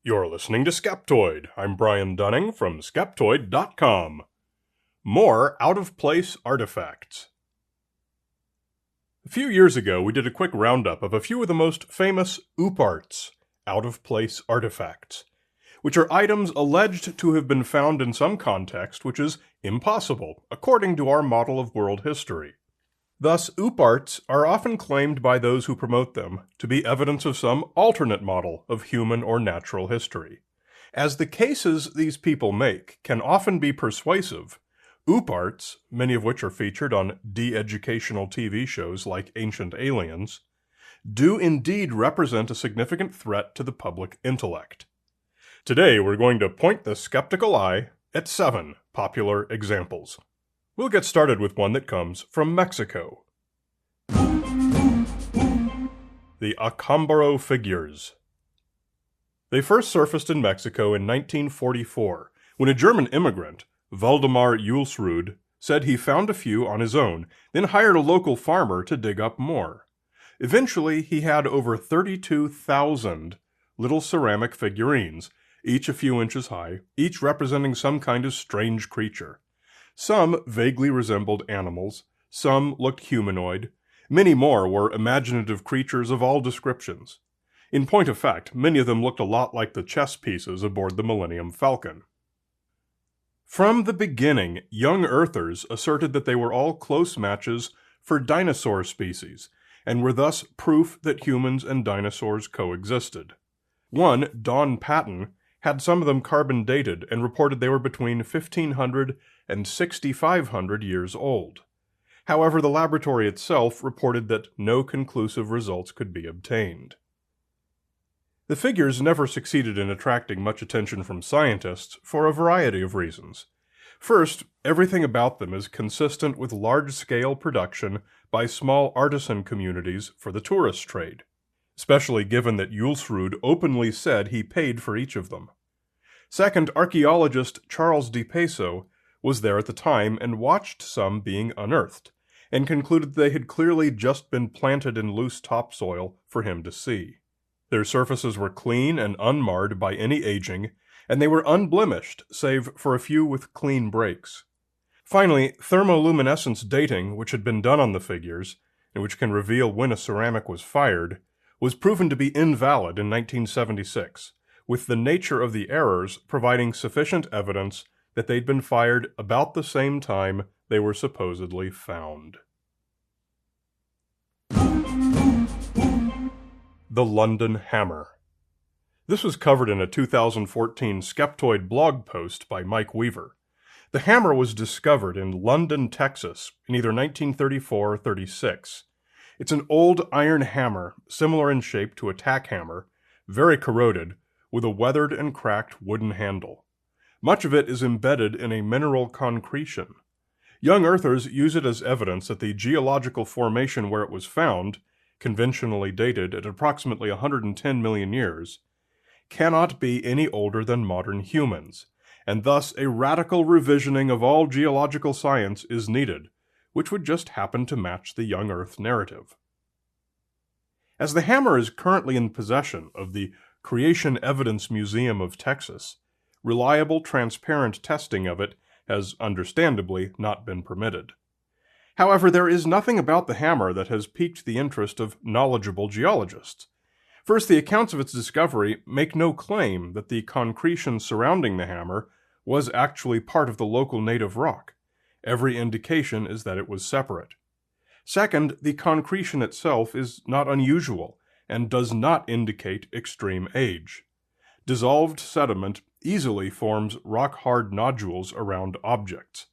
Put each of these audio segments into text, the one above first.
You're listening to Skeptoid. I'm Brian Dunning from Skeptoid.com. More out-of-place artifacts. A few years ago, we did a quick roundup of a few of the most famous OOPArts, out-of-place artifacts, which are items alleged to have been found in some context which is impossible, according to our model of world history. Thus, OOPArts are often claimed by those who promote them to be evidence of some alternate model of human or natural history. As the cases these people make can often be persuasive, OOPArts, many of which are featured on de-educational TV shows like Ancient Aliens, do indeed represent a significant threat to the public intellect. Today we're going to point the skeptical eye at 7 popular examples. We'll get started with one that comes from Mexico. The Acambaro figures. They first surfaced in Mexico in 1944, when a German immigrant, Waldemar Julsrud, said he found a few on his own, then hired a local farmer to dig up more. Eventually, he had over 32,000 little ceramic figurines, each a few inches high, each representing some kind of strange creature. Some vaguely resembled animals, some looked humanoid, many more were imaginative creatures of all descriptions. In point of fact, many of them looked a lot like the chess pieces aboard the Millennium Falcon. From the beginning, young Earthers asserted that they were all close matches for dinosaur species, and were thus proof that humans and dinosaurs coexisted. One, Don Patton, had some of them carbon dated and reported they were between 1,500 and 6,500 years old. However, the laboratory itself reported that no conclusive results could be obtained. The figures never succeeded in attracting much attention from scientists for a variety of reasons. First, everything about them is consistent with large-scale production by small artisan communities for the tourist trade, especially given that Julsrud openly said he paid for each of them. Second, archaeologist Charles de Peso was there at the time and watched some being unearthed, and concluded they had clearly just been planted in loose topsoil for him to see. Their surfaces were clean and unmarred by any aging, and they were unblemished save for a few with clean breaks. Finally, thermoluminescence dating, which had been done on the figures, and which can reveal when a ceramic was fired, was proven to be invalid in 1976, with the nature of the errors providing sufficient evidence that they'd been fired about the same time they were supposedly found. The London Hammer. This was covered in a 2014 Skeptoid blog post by Mike Weaver. The hammer was discovered in London, Texas, in either 1934 or 36. It's an old iron hammer, similar in shape to a tack hammer, very corroded, with a weathered and cracked wooden handle. Much of it is embedded in a mineral concretion. Young Earthers use it as evidence that the geological formation where it was found, conventionally dated at approximately 110 million years, cannot be any older than modern humans, and thus a radical revisioning of all geological science is needed, which would just happen to match the young Earth narrative. As the hammer is currently in possession of the Creation Evidence Museum of Texas, reliable, transparent testing of it has understandably not been permitted. However, there is nothing about the hammer that has piqued the interest of knowledgeable geologists. First, the accounts of its discovery make no claim that the concretion surrounding the hammer was actually part of the local native rock. Every indication is that it was separate. Second, the concretion itself is not unusual and does not indicate extreme age. Dissolved sediment easily forms rock-hard nodules around objects,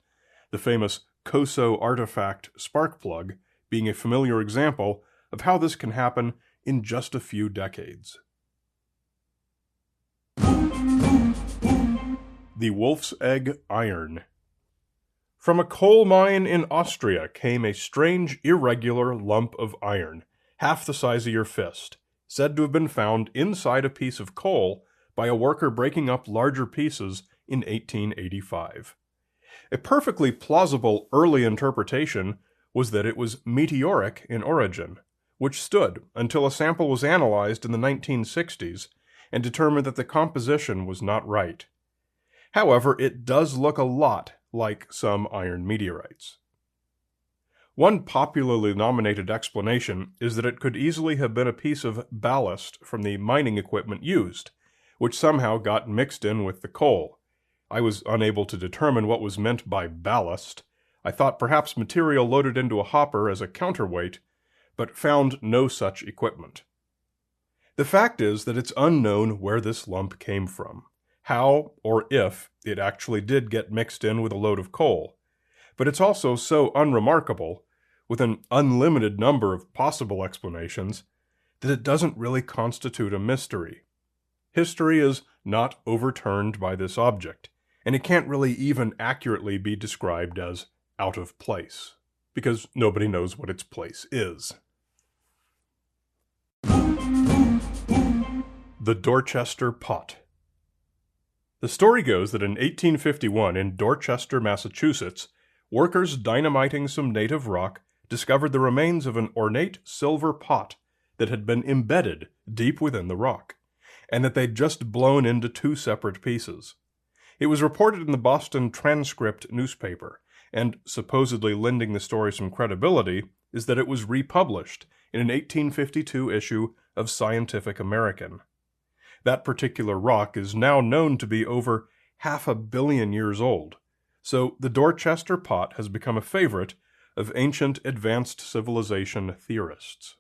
the famous Coso artifact spark plug being a familiar example of how this can happen in just a few decades. The Wolf's Egg Iron. From a coal mine in Austria came a strange, irregular lump of iron, half the size of your fist, said to have been found inside a piece of coal by a worker breaking up larger pieces in 1885. A perfectly plausible early interpretation was that it was meteoric in origin, which stood until a sample was analyzed in the 1960s and determined that the composition was not right. However, it does look a lot like some iron meteorites. One popularly nominated explanation is that it could easily have been a piece of ballast from the mining equipment used, which somehow got mixed in with the coal. I was unable to determine what was meant by ballast. I thought perhaps material loaded into a hopper as a counterweight, but found no such equipment. The fact is that it's unknown where this lump came from, how or if it actually did get mixed in with a load of coal. But it's also so unremarkable, with an unlimited number of possible explanations, that it doesn't really constitute a mystery. History is not overturned by this object, and it can't really even accurately be described as out of place, because nobody knows what its place is. The Dorchester Pot. The story goes that in 1851 in Dorchester, Massachusetts, workers dynamiting some native rock discovered the remains of an ornate silver pot that had been embedded deep within the rock, and that they'd just blown into two separate pieces. It was reported in the Boston Transcript newspaper, and supposedly lending the story some credibility is that it was republished in an 1852 issue of Scientific American. That particular rock is now known to be over 500 million years old, so the Dorchester pot has become a favorite of ancient advanced civilization theorists.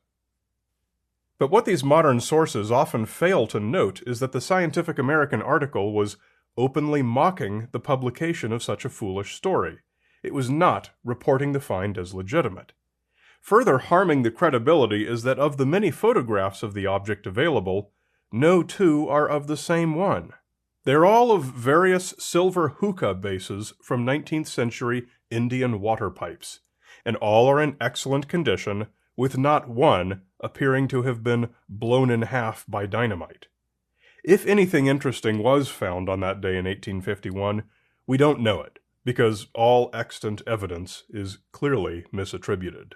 But what these modern sources often fail to note is that the Scientific American article was openly mocking the publication of such a foolish story. It was not reporting the find as legitimate. Further harming the credibility is that of the many photographs of the object available, no two are of the same one. They're all of various silver hookah bases from 19th century Indian water pipes, and all are in excellent condition, with not one appearing to have been blown in half by dynamite. If anything interesting was found on that day in 1851, we don't know it, because all extant evidence is clearly misattributed.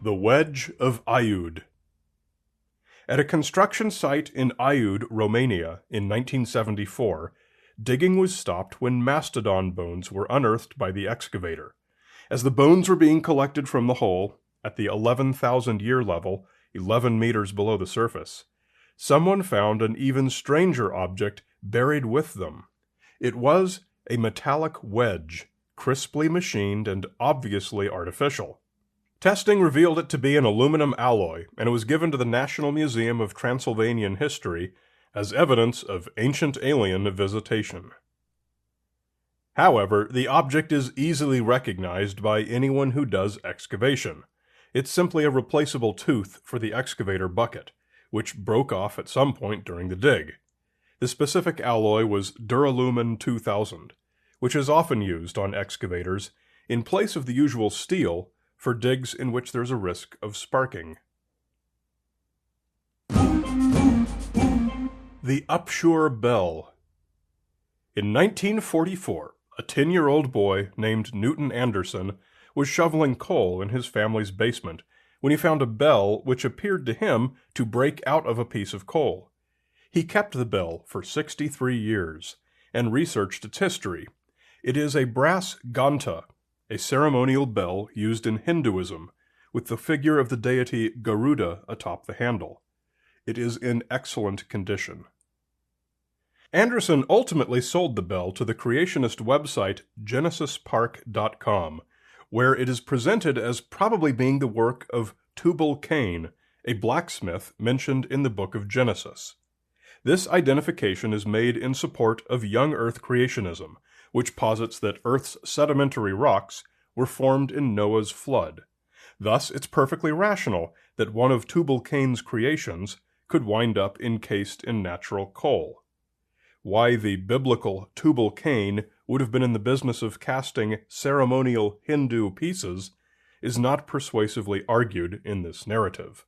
The Wedge of Ayud. At a construction site in Ayud, Romania, in 1974, digging was stopped when mastodon bones were unearthed by the excavator. As the bones were being collected from the hole, at the 11,000-year level, 11 meters below the surface, someone found an even stranger object buried with them. It was a metallic wedge, crisply machined and obviously artificial. Testing revealed it to be an aluminum alloy, and it was given to the National Museum of Transylvanian History as evidence of ancient alien visitation. However, the object is easily recognized by anyone who does excavation. It's simply a replaceable tooth for the excavator bucket, which broke off at some point during the dig. The specific alloy was Duralumin 2000, which is often used on excavators in place of the usual steel for digs in which there's a risk of sparking. The Upshore Bell. In 1944, a 10-year-old boy named Newton Anderson was shoveling coal in his family's basement when he found a bell which appeared to him to break out of a piece of coal. He kept the bell for 63 years and researched its history. It is a brass ghanta, a ceremonial bell used in Hinduism, with the figure of the deity Garuda atop the handle. It is in excellent condition. Anderson ultimately sold the bell to the creationist website GenesisPark.com, where it is presented as probably being the work of Tubal-Cain, a blacksmith mentioned in the book of Genesis. This identification is made in support of young Earth creationism, which posits that Earth's sedimentary rocks were formed in Noah's flood. Thus, it's perfectly rational that one of Tubal-Cain's creations could wind up encased in natural coal. Why the biblical Tubal-Cain would have been in the business of casting ceremonial Hindu pieces is not persuasively argued in this narrative.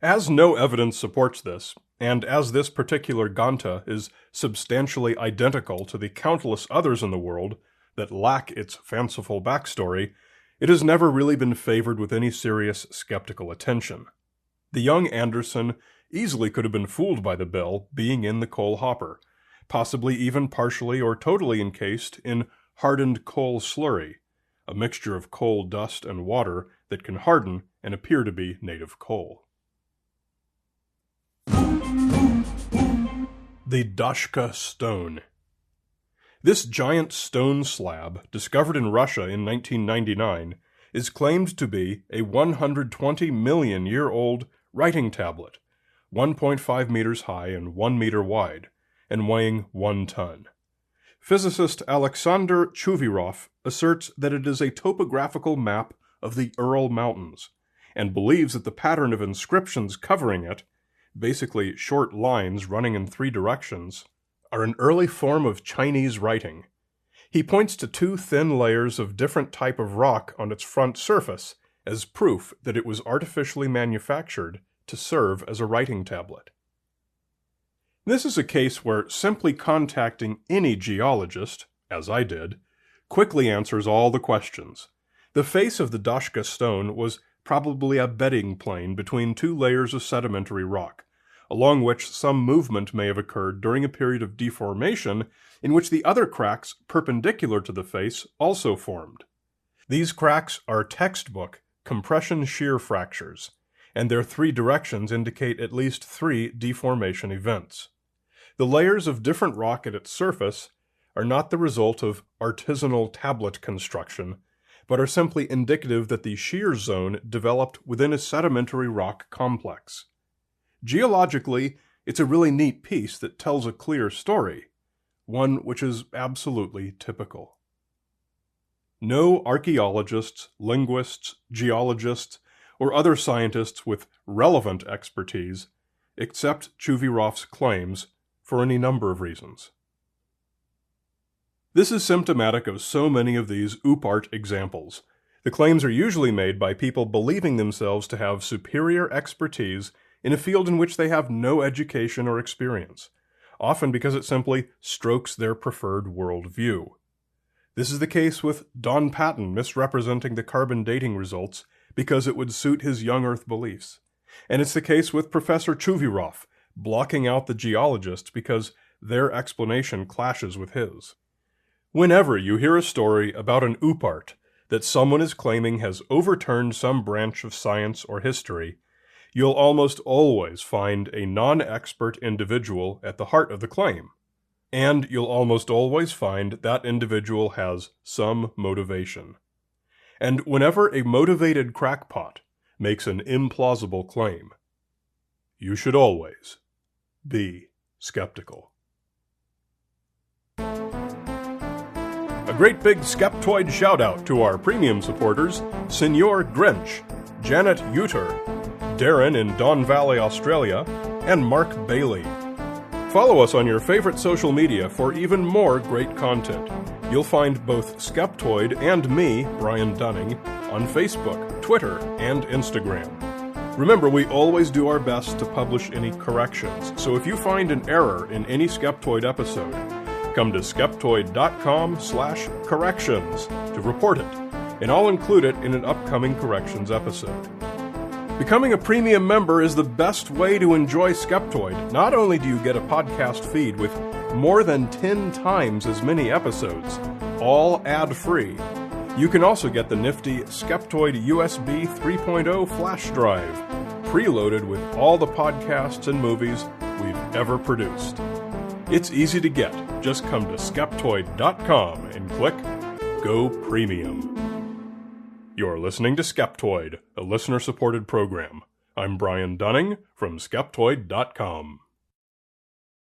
As no evidence supports this, and as this particular ghanta is substantially identical to the countless others in the world that lack its fanciful backstory, it has never really been favored with any serious skeptical attention. The young Anderson easily could have been fooled by the bell being in the coal hopper, possibly even partially or totally encased in hardened coal slurry, a mixture of coal dust and water that can harden and appear to be native coal. The Dashka Stone. This giant stone slab, discovered in Russia in 1999, is claimed to be a 120 million year old writing tablet, 1.5 meters high and 1 meter wide, and weighing 1 ton. Physicist Alexander Chuvyshov asserts that it is a topographical map of the Ural Mountains, and believes that the pattern of inscriptions covering it, basically short lines running in 3 directions, are an early form of Chinese writing. He points to 2 thin layers of different type of rock on its front surface as proof that it was artificially manufactured to serve as a writing tablet. This is a case where simply contacting any geologist, as I did, quickly answers all the questions. The face of the Dashka Stone was probably a bedding plane between 2 layers of sedimentary rock, along which some movement may have occurred during a period of deformation in which the other cracks perpendicular to the face also formed. These cracks are textbook compression shear fractures, and their 3 directions indicate at least 3 deformation events. The layers of different rock at its surface are not the result of artisanal tablet construction, but are simply indicative that the shear zone developed within a sedimentary rock complex. Geologically, it's a really neat piece that tells a clear story, one which is absolutely typical. No archaeologists, linguists, geologists, or other scientists with relevant expertise accept Chuvyshov's claims for any number of reasons. This is symptomatic of so many of these OOPArt examples. The claims are usually made by people believing themselves to have superior expertise in a field in which they have no education or experience, often because it simply strokes their preferred worldview. This is the case with Don Patton misrepresenting the carbon dating results because it would suit his young Earth beliefs. And it's the case with Professor Chuvyshov blocking out the geologists because their explanation clashes with his. Whenever you hear a story about an OOPArt that someone is claiming has overturned some branch of science or history, you'll almost always find a non-expert individual at the heart of the claim. And you'll almost always find that individual has some motivation. And whenever a motivated crackpot makes an implausible claim, you should always be skeptical. A great big Skeptoid shout-out to our premium supporters, Senor Grinch, Janet Uter, Darren in Don Valley, Australia, and Mark Bailey. Follow us on your favorite social media for even more great content. You'll find both Skeptoid and me, Brian Dunning, on Facebook, Twitter, and Instagram. Remember, we always do our best to publish any corrections, so if you find an error in any Skeptoid episode, come to skeptoid.com/corrections to report it, and I'll include it in an upcoming corrections episode. Becoming a premium member is the best way to enjoy Skeptoid. Not only do you get a podcast feed with more than 10 times as many episodes, all ad-free, you can also get the nifty Skeptoid USB 3.0 flash drive, preloaded with all the podcasts and movies we've ever produced. It's easy to get. Just come to skeptoid.com and click Go Premium. You're listening to Skeptoid, a listener-supported program. I'm Brian Dunning from Skeptoid.com.